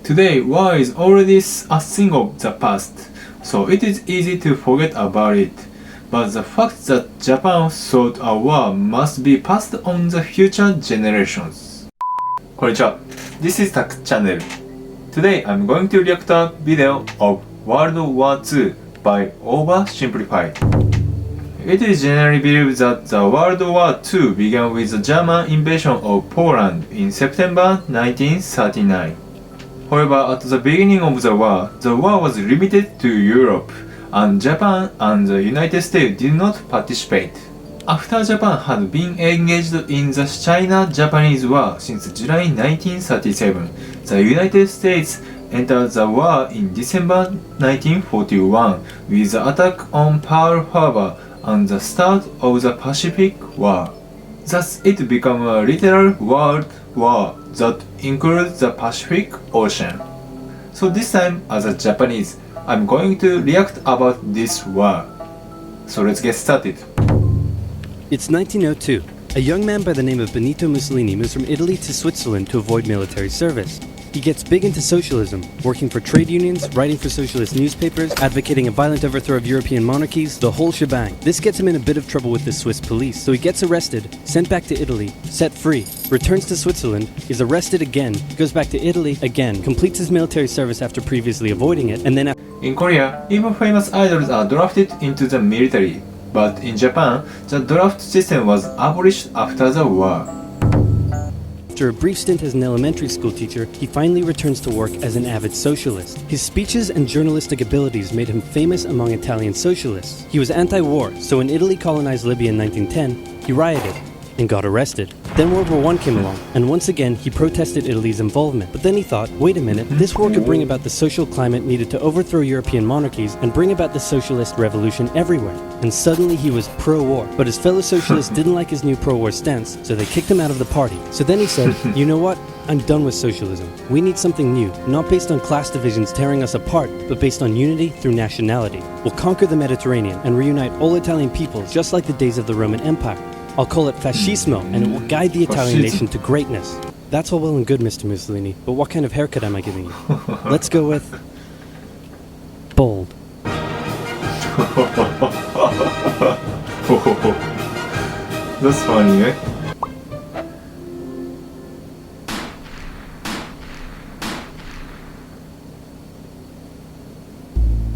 Today, war is already a thing of the past, so it is easy to forget about it. But the fact that Japan thought a war must be passed on the future generations. こんにちは。This is Tak Channel. Today I'm going to react to a video of World War II by OverSimplified. It is generally believed that the World War II began with the German invasion of Poland in September 1939. However, at the beginning of the war was limited to Europe, and Japan and the United States did not participate. After Japan had been engaged in the Sino-Japanese War since July 1937, the United States entered the war in December 1941 with the attack on Pearl Harbor and the start of the Pacific War. Thus, it became a literal world war that includes the Pacific Ocean. So this time, as a Japanese, I'm going to react about this war. So let's get started. It's 1902. A young man by the name of Benito Mussolini moves from Italy to Switzerland to avoid military service. He gets big into socialism, working for trade unions, writing for socialist newspapers, advocating a violent overthrow of European monarchies, the whole shebang. This gets him in a bit of trouble with the Swiss police, so he gets arrested, sent back to Italy, set free, returns to Switzerland, is arrested again, goes back to Italy again, completes his military service after previously avoiding it, and then In Korea, even famous idols are drafted into the military, but in Japan, the draft system was abolished after the war. After a brief stint as an elementary school teacher, he finally returns to work as an avid socialist. His speeches and journalistic abilities made him famous among Italian socialists. He was anti-war, so when Italy colonized Libya in 1910, he rioted and got arrested. Then World War I came along, and once again he protested Italy's involvement. But then he thought, wait a minute, this war could bring about the social climate needed to overthrow European monarchies and bring about the socialist revolution everywhere. And suddenly he was pro-war. But his fellow socialists didn't like his new pro-war stance, so they kicked him out of the party. So then he said, you know what? I'm done with socialism. We need something new, not based on class divisions tearing us apart, but based on unity through nationality. We'll conquer the Mediterranean and reunite all Italian peoples just like the days of the Roman Empire. I'll call it Fascismo, and it will guide the Italian nation to greatness. That's all well and good, Mr. Mussolini, but what kind of haircut am I giving you? Let's go with... bold. That's funny, eh?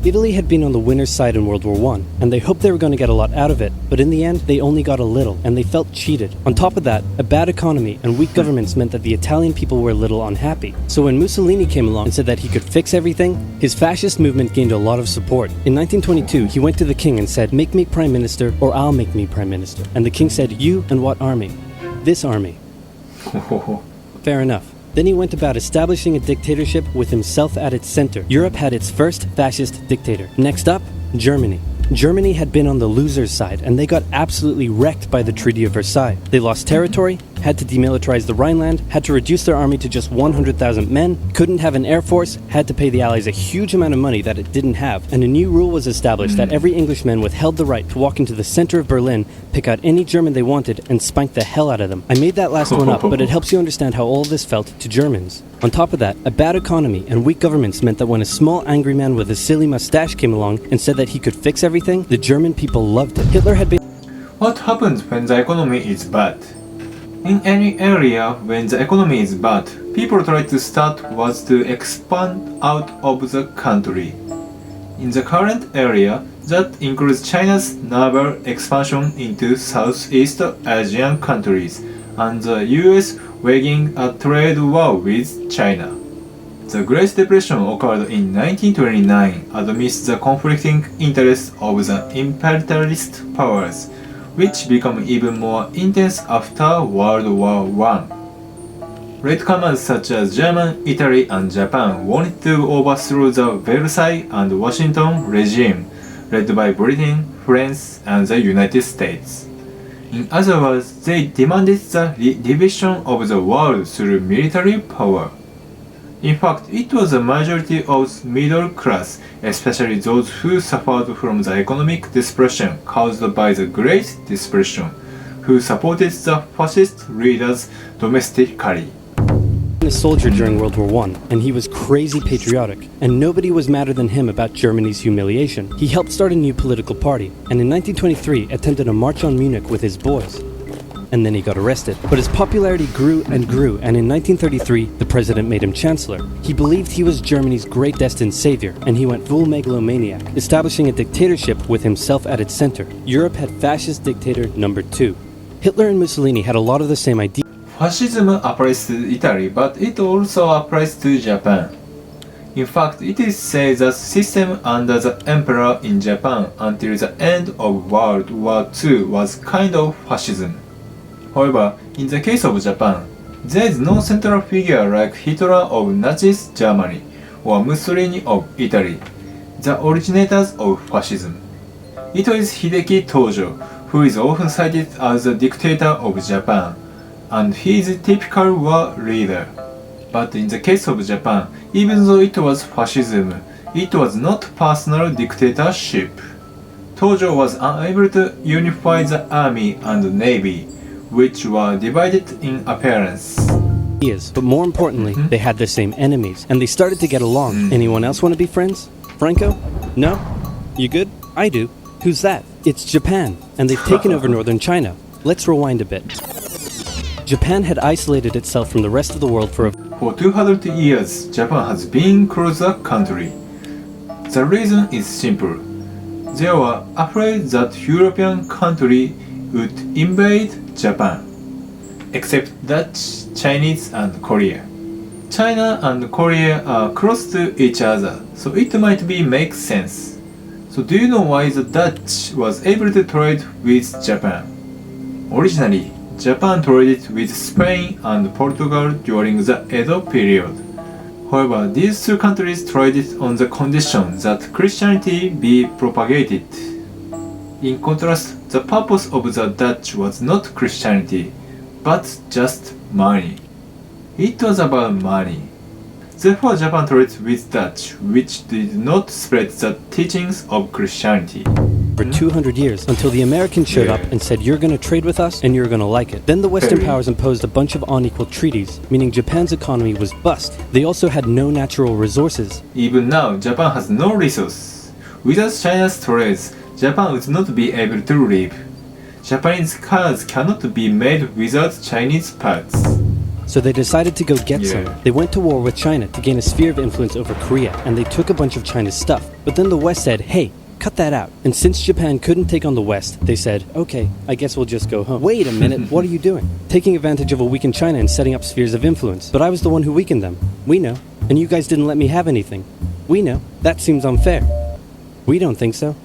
Italy had been on the winner's side in World War I, and they hoped they were going to get a lot out of it, but in the end, they only got a little, and they felt cheated. On top of that, a bad economy and weak governments meant that the Italian people were a little unhappy. So when Mussolini came along and said that he could fix everything, his fascist movement gained a lot of support. In 1922, he went to the king and said, make me prime minister, or I'll make me prime minister. And the king said, you and what army? This army. Fair enough. Then he went about establishing a dictatorship with himself at its center. Europe had its first fascist dictator. Next up, Germany. Germany had been on the loser's side, and they got absolutely wrecked by the Treaty of Versailles. They lost territory, had to demilitarize the Rhineland, had to reduce their army to just 100,000 men, couldn't have an air force, had to pay the Allies a huge amount of money that it didn't have, and a new rule was established that every Englishman withheld the right to walk into the center of Berlin, pick out any German they wanted, and spank the hell out of them. I made that last one up, but it helps you understand how all of this felt to Germans. On top of that, a bad economy and weak governments meant that when a small angry man with a silly mustache came along and said that he could fix everything, the German people loved it. Hitler had been... What happens when the economy is bad? In any area when the economy is bad, people try to start was to expand out of the country. In the current area, that includes China's naval expansion into Southeast Asian countries and the US waging a trade war with China. The Great Depression occurred in 1929 amidst the conflicting interests of the imperialist powers, which became even more intense after World War I. Latecomers such as Germany, Italy, and Japan wanted to overthrow the Versailles and Washington regime, led by Britain, France, and the United States. In other words, they demanded the division of the world through military power. In fact, it was a majority of middle class, especially those who suffered from the economic depression caused by the Great Depression, who supported the fascist leaders domestically. soldier during World War I, and he was crazy patriotic, and nobody was madder than him about Germany's humiliation. He helped start a new political party, and in 1923 attended a march on Munich with his boys. And then he got arrested. But his popularity grew, and in 1933, the president made him chancellor. He believed he was Germany's great destined savior, and he went full megalomaniac, establishing a dictatorship with himself at its center. Europe had fascist dictator number 2. Hitler and Mussolini had a lot of the same ideas. Fascism applies to Italy, but it also applies to Japan. In fact, it is said that system under the emperor in Japan until the end of World War II was kind of fascism. However, in the case of Japan, there is no central figure like Hitler of Nazi Germany or Mussolini of Italy, the originators of fascism. It is Hideki Tojo, who is often cited as the dictator of Japan, and he is a typical war leader. But in the case of Japan, even though it was fascism, it was not personal dictatorship. Tojo was unable to unify the army and navy, which were divided in appearance. But more importantly, they had the same enemies, and they started to get along. Anyone else want to be friends? Franco? No? You good? I do. Who's that? It's Japan, and they've taken over northern China. Let's rewind a bit. Japan had isolated itself from the rest of the world for 200 years, Japan has been closer country. The reason is simple. They were afraid that European country would invade Japan, except Dutch, Chinese, and Korea. China and Korea are close to each other, so it might make sense. So do you know why the Dutch was able to trade with Japan? Originally, Japan traded with Spain and Portugal during the Edo period. However, these two countries traded on the condition that Christianity be propagated. In contrast, the purpose of the Dutch was not Christianity, but just money. It was about money. Therefore, Japan traded with Dutch, which did not spread the teachings of Christianity. For 200 years, until the Americans showed up and said, you're going to trade with us and you're going to like it. Then the Western powers imposed a bunch of unequal treaties, meaning Japan's economy was bust. They also had no natural resources. Even now, Japan has no resources. Without China's trades, Japan would not be able to live. Japanese cars cannot be made without Chinese parts. So they decided to go get some. They went to war with China to gain a sphere of influence over Korea, and they took a bunch of China's stuff. But then the West said, hey, cut that out. And since Japan couldn't take on the West, they said, okay, I guess we'll just go home. Wait a minute, what are you doing? Taking advantage of a weakened China and setting up spheres of influence. But I was the one who weakened them. We know. And you guys didn't let me have anything. We know. That seems unfair. We don't think so.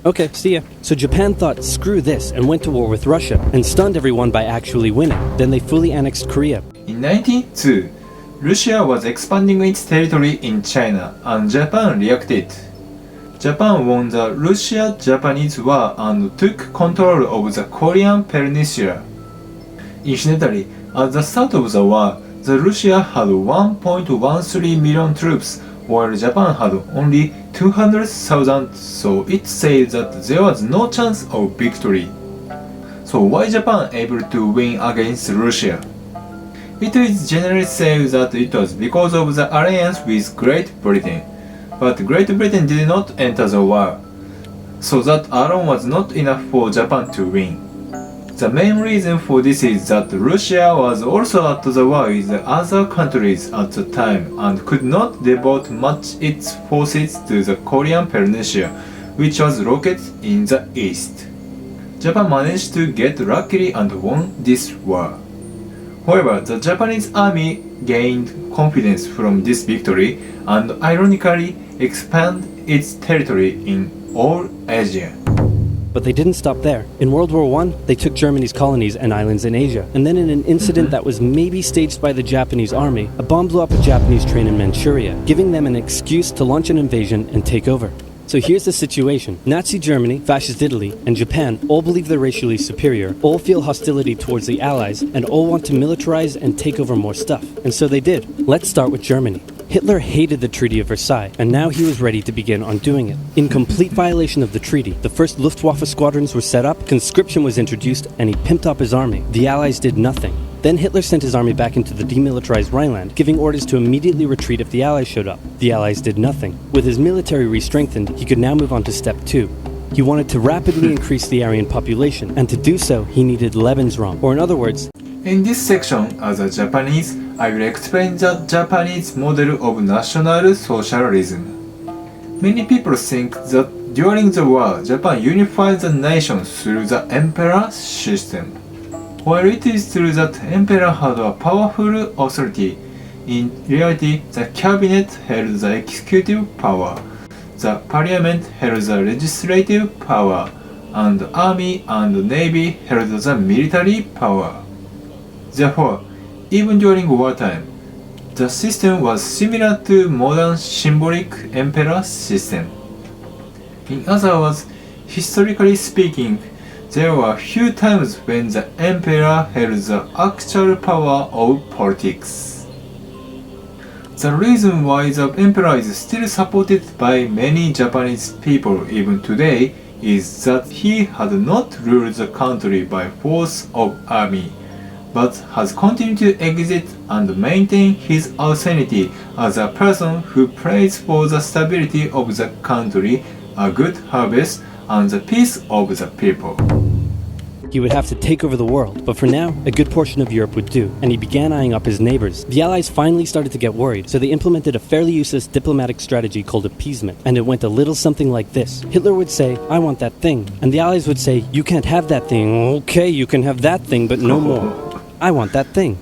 Okay, see ya. So Japan thought, screw this, and went to war with Russia, and stunned everyone by actually winning. Then they fully annexed Korea. In 1902, Russia was expanding its territory in China, and Japan reacted. Japan won the Russo-Japanese War and took control of the Korean peninsula. Incidentally, at the start of the war, the Russia had 1.13 million troops, while Japan had only 200,000, so it said that there was no chance of victory. So why Japan able to win against Russia? It is generally said that it was because of the alliance with Great Britain, but Great Britain did not enter the war, so that alone was not enough for Japan to win. The main reason for this is that Russia was also at the war with the other countries at the time and could not devote much its forces to the Korean peninsula, which was located in the east. Japan managed to get lucky and won this war. However, the Japanese army gained confidence from this victory and ironically expanded its territory in all Asia. But they didn't stop there. In World War I, they took Germany's colonies and islands in Asia. And then in an incident that was maybe staged by the Japanese army, a bomb blew up a Japanese train in Manchuria, giving them an excuse to launch an invasion and take over. So here's the situation. Nazi Germany, Fascist Italy, and Japan all believe they're racially superior, all feel hostility towards the Allies, and all want to militarize and take over more stuff. And so they did. Let's start with Germany. Hitler hated the Treaty of Versailles, and now he was ready to begin undoing it. In complete violation of the treaty, the first Luftwaffe squadrons were set up, conscription was introduced, and he pimped up his army. The Allies did nothing. Then Hitler sent his army back into the demilitarized Rhineland, giving orders to immediately retreat if the Allies showed up. The Allies did nothing. With his military re-strengthened, he could now move on to step 2. He wanted to rapidly increase the Aryan population, and to do so, he needed Lebensraum, or in other words, In this section, as a Japanese, I will explain the Japanese model of National Socialism. Many people think that during the war, Japan unified the nation through the emperor system. While it is true that the emperor had a powerful authority, in reality, the cabinet held the executive power, the parliament held the legislative power, and the army and navy held the military power. Therefore, even during wartime, the system was similar to modern symbolic emperor system. In other words, historically speaking, there were few times when the emperor held the actual power of politics. The reason why the emperor is still supported by many Japanese people even today is that he had not ruled the country by force of army, but has continued to exist and maintain his authority as a person who prays for the stability of the country, a good harvest, and the peace of the people. He would have to take over the world, but for now, a good portion of Europe would do, and he began eyeing up his neighbors. The Allies finally started to get worried, so they implemented a fairly useless diplomatic strategy called appeasement, and it went a little something like this. Hitler would say, "I want that thing," and the Allies would say, "You can't have that thing. Okay, you can have that thing, but no more. I want that thing."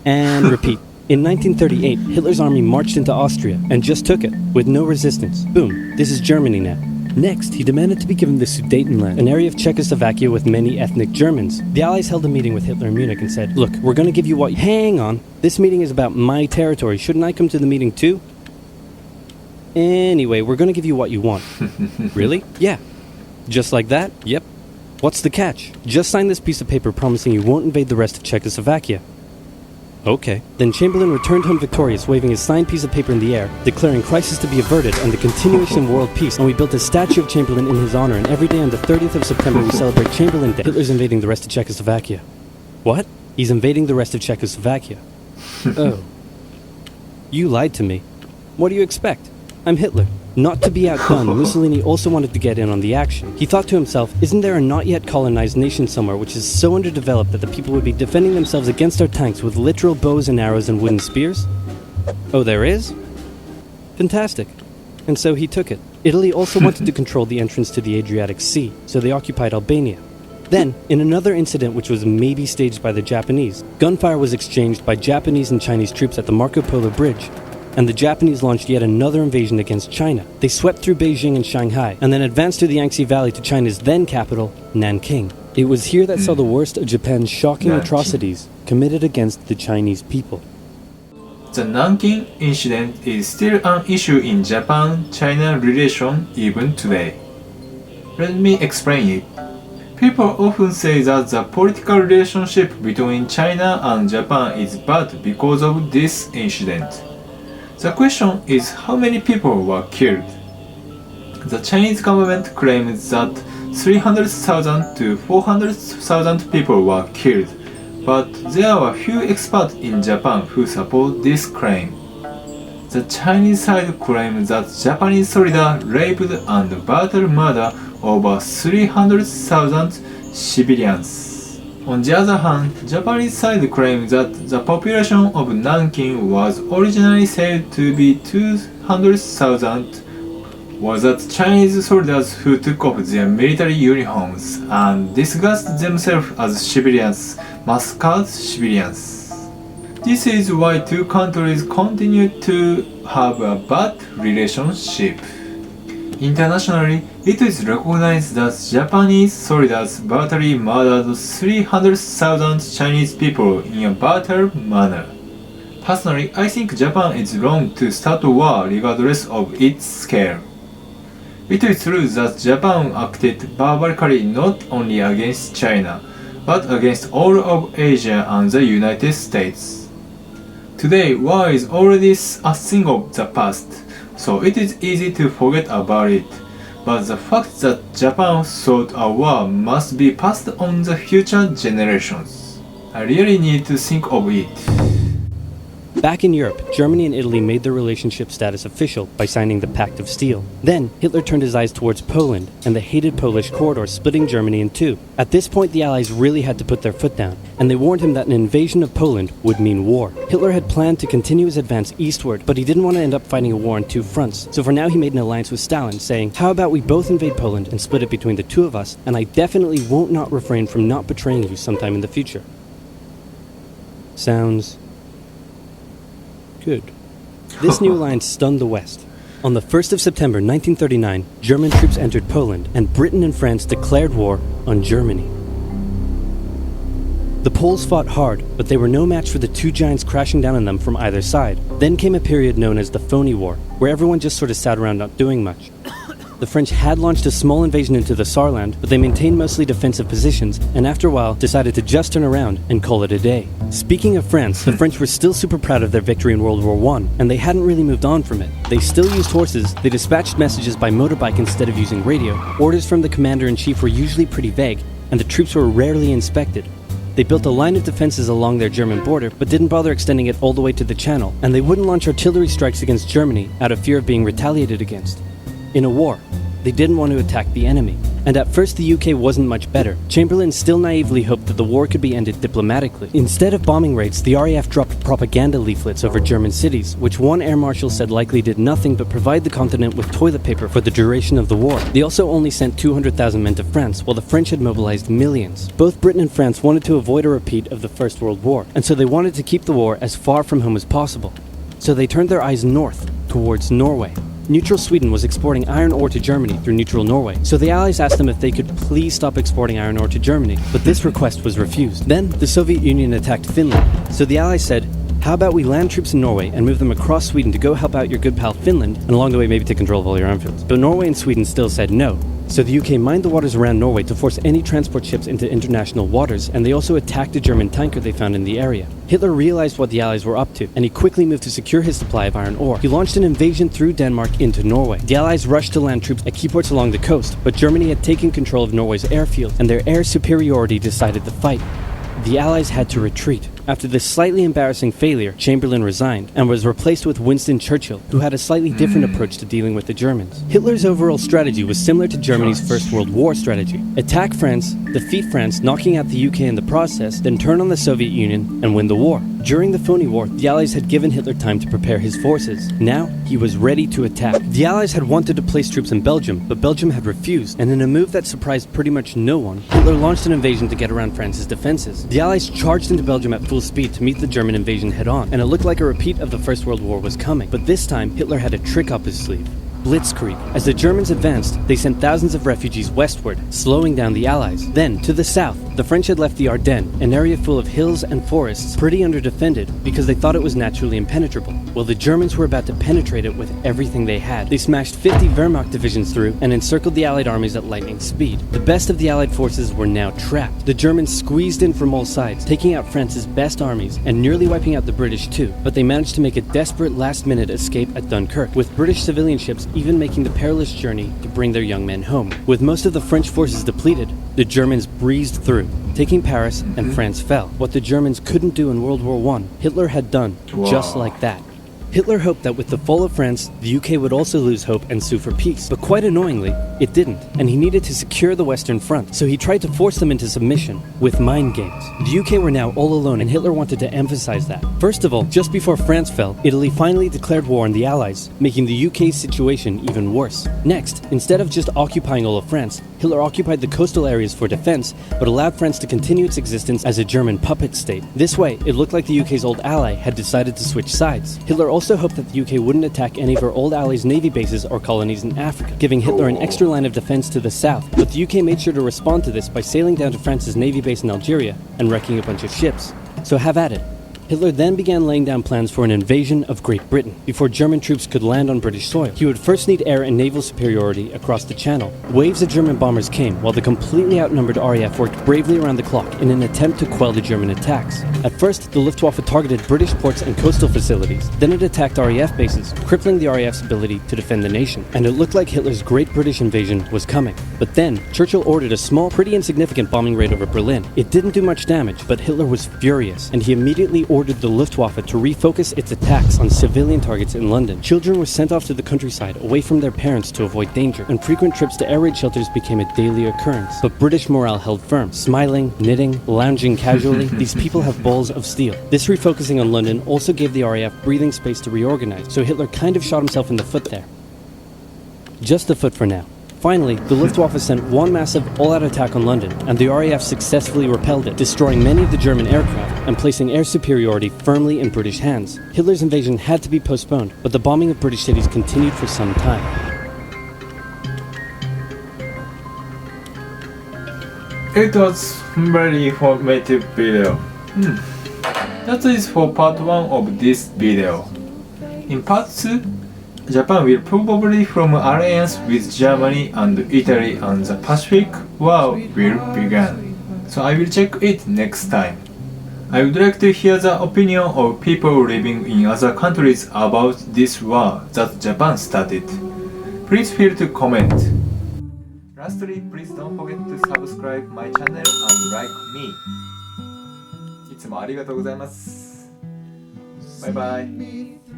And repeat. In 1938, Hitler's army marched into Austria and just took it, with no resistance. Boom, this is Germany now. Next, he demanded to be given the Sudetenland, an area of Czechoslovakia with many ethnic Germans. The Allies held a meeting with Hitler in Munich and said, "Look, we're gonna give you what— Hang on, this meeting is about my territory. Shouldn't I come to the meeting too? Anyway, we're gonna give you what you want." Really? Yeah. Just like that? Yep. What's the catch? Just sign this piece of paper promising you won't invade the rest of Czechoslovakia. Okay. Then Chamberlain returned home victorious, waving his signed piece of paper in the air, declaring crisis to be averted and the continuation of world peace, and we built a statue of Chamberlain in his honor, and every day on the 30th of September we celebrate Chamberlain Day. Hitler's invading the rest of Czechoslovakia. What? He's invading the rest of Czechoslovakia. Oh. You lied to me. What do you expect? I'm Hitler. Not to be outdone, Mussolini also wanted to get in on the action. He thought to himself, isn't there a not yet colonized nation somewhere which is so underdeveloped that the people would be defending themselves against our tanks with literal bows and arrows and wooden spears? Oh, there is? Fantastic. And so he took it. Italy also wanted to control the entrance to the Adriatic Sea, so they occupied Albania. Then, in another incident which was maybe staged by the Japanese, gunfire was exchanged by Japanese and Chinese troops at the Marco Polo Bridge, and the Japanese launched yet another invasion against China. They swept through Beijing and Shanghai, and then advanced to the Yangtze Valley to China's then capital, Nanking. It was here that saw the worst of Japan's shocking atrocities committed against the Chinese people. The Nanking incident is still an issue in Japan-China relation even today. Let me explain it. People often say that the political relationship between China and Japan is bad because of this incident. The question is how many people were killed. The Chinese government claims that 300,000 to 400,000 people were killed, but there are few experts in Japan who support this claim. The Chinese side claims that Japanese soldiers raped and battered murder over 300,000 civilians. On the other hand, Japanese side claims that the population of Nanking was originally said to be 200,000, was that Chinese soldiers who took off their military uniforms and disguised themselves as civilians, massacred civilians. This is why two countries continue to have a bad relationship. Internationally, it is recognized that Japanese soldiers brutally murdered 300,000 Chinese people in a brutal manner. Personally, I think Japan is wrong to start a war regardless of its scale. It is true that Japan acted barbarically not only against China, but against all of Asia and the United States. Today, war is already a thing of the past, so it is easy to forget about it. But the fact that Japan thought a war must be passed on the future generations. I really need to think of it. Back in Europe, Germany and Italy made their relationship status official by signing the Pact of Steel. Then, Hitler turned his eyes towards Poland and the hated Polish corridor, splitting Germany in two. At this point, the Allies really had to put their foot down, and they warned him that an invasion of Poland would mean war. Hitler had planned to continue his advance eastward, but he didn't want to end up fighting a war on two fronts. So for now, he made an alliance with Stalin, saying, "How about we both invade Poland and split it between the two of us, and I definitely won't not refrain from not betraying you sometime in the future." Sounds good. This new alliance stunned the West. On the 1st of September 1939, German troops entered Poland, and Britain and France declared war on Germany. The Poles fought hard, but they were no match for the two giants crashing down on them from either side. Then came a period known as the Phony War, where everyone just sort of sat around not doing much. The French had launched a small invasion into the Saarland, but they maintained mostly defensive positions, and after a while decided to just turn around and call it a day. Speaking of France, the French were still super proud of their victory in World War I, and they hadn't really moved on from it. They still used horses, they dispatched messages by motorbike instead of using radio, orders from the commander-in-chief were usually pretty vague, and the troops were rarely inspected. They built a line of defenses along their German border, but didn't bother extending it all the way to the Channel, and they wouldn't launch artillery strikes against Germany out of fear of being retaliated against. In a war, they didn't want to attack the enemy. And at first the UK wasn't much better. Chamberlain still naively hoped that the war could be ended diplomatically. Instead of bombing raids, the RAF dropped propaganda leaflets over German cities, which one air marshal said likely did nothing but provide the continent with toilet paper for the duration of the war. They also only sent 200,000 men to France, while the French had mobilized millions. Both Britain and France wanted to avoid a repeat of the First World War, and so they wanted to keep the war as far from home as possible. So they turned their eyes north, towards Norway. Neutral Sweden was exporting iron ore to Germany through neutral Norway, so the Allies asked them if they could please stop exporting iron ore to Germany, but this request was refused. Then, the Soviet Union attacked Finland, so the Allies said, "How about we land troops in Norway and move them across Sweden to go help out your good pal Finland, and along the way maybe take control of all your armfields?" But Norway and Sweden still said no. So the UK mined the waters around Norway to force any transport ships into international waters, and they also attacked a German tanker they found in the area. Hitler realized what the Allies were up to, and he quickly moved to secure his supply of iron ore. He launched an invasion through Denmark into Norway. The Allies rushed to land troops at key ports along the coast, but Germany had taken control of Norway's airfield, and their air superiority decided the fight. The Allies had to retreat. After this slightly embarrassing failure, Chamberlain resigned and was replaced with Winston Churchill, who had a slightly different approach to dealing with the Germans. Hitler's overall strategy was similar to Germany's First World War strategy. Attack France, defeat France, knocking out the UK in the process, then turn on the Soviet Union and win the war. During the Phony War, the Allies had given Hitler time to prepare his forces. Now, he was ready to attack. The Allies had wanted to place troops in Belgium, but Belgium had refused, and in a move that surprised pretty much no one, Hitler launched an invasion to get around France's defenses. The Allies charged into Belgium at full speed to meet the German invasion head-on, and it looked like a repeat of the First World War was coming. But this time, Hitler had a trick up his sleeve. Blitzkrieg. As the Germans advanced, they sent thousands of refugees westward, slowing down the Allies. Then, to the south, the French had left the Ardennes, an area full of hills and forests, pretty under-defended, because they thought it was naturally impenetrable. Well, the Germans were about to penetrate it with everything they had. They smashed 50 Wehrmacht divisions through and encircled the Allied armies at lightning speed. The best of the Allied forces were now trapped. The Germans squeezed in from all sides, taking out France's best armies and nearly wiping out the British too, but they managed to make a desperate last-minute escape at Dunkirk, with British civilian ships even making the perilous journey to bring their young men home. With most of the French forces depleted, the Germans breezed through, taking Paris, and France fell. What the Germans couldn't do in World War I, Hitler had done, just like that. Hitler hoped that with the fall of France, the UK would also lose hope and sue for peace. But quite annoyingly, it didn't, and he needed to secure the Western Front, so he tried to force them into submission with mind games. The UK were now all alone, and Hitler wanted to emphasize that. First of all, just before France fell, Italy finally declared war on the Allies, making the UK's situation even worse. Next, instead of just occupying all of France, Hitler occupied the coastal areas for defense, but allowed France to continue its existence as a German puppet state. This way, it looked like the UK's old ally had decided to switch sides. Hitler also hoped that the UK wouldn't attack any of her old allies' navy bases or colonies in Africa, giving Hitler an extra line of defense to the south. But the UK made sure to respond to this by sailing down to France's navy base in Algeria and wrecking a bunch of ships. So have at it. Hitler then began laying down plans for an invasion of Great Britain. Before German troops could land on British soil, he would first need air and naval superiority across the Channel. Waves of German bombers came, while the completely outnumbered RAF worked bravely around the clock in an attempt to quell the German attacks. At first, the Luftwaffe targeted British ports and coastal facilities. Then it attacked RAF bases, crippling the RAF's ability to defend the nation. And it looked like Hitler's Great British invasion was coming. But then, Churchill ordered a small, pretty insignificant bombing raid over Berlin. It didn't do much damage, but Hitler was furious, and he immediately ordered the Luftwaffe to refocus its attacks on civilian targets in London. Children were sent off to the countryside, away from their parents to avoid danger, and frequent trips to air raid shelters became a daily occurrence. But British morale held firm. Smiling, knitting, lounging casually, these people have balls of steel. This refocusing on London also gave the RAF breathing space to reorganize, so Hitler kind of shot himself in the foot there. Just the foot for now. Finally, the Luftwaffe sent one massive all-out attack on London, and the RAF successfully repelled it, destroying many of the German aircraft and placing air superiority firmly in British hands. Hitler's invasion had to be postponed, but the bombing of British cities continued for some time. It was very informative video. That is for part 1 of this video. In part 2, Japan will probably form an alliance with Germany and Italy and the Pacific War will begin. So I will check it next time. I would like to hear the opinion of people living in other countries about this war that Japan started. Please feel to comment. Lastly, please don't forget to subscribe my channel and like me. いつもありがとうございます。バイバイ。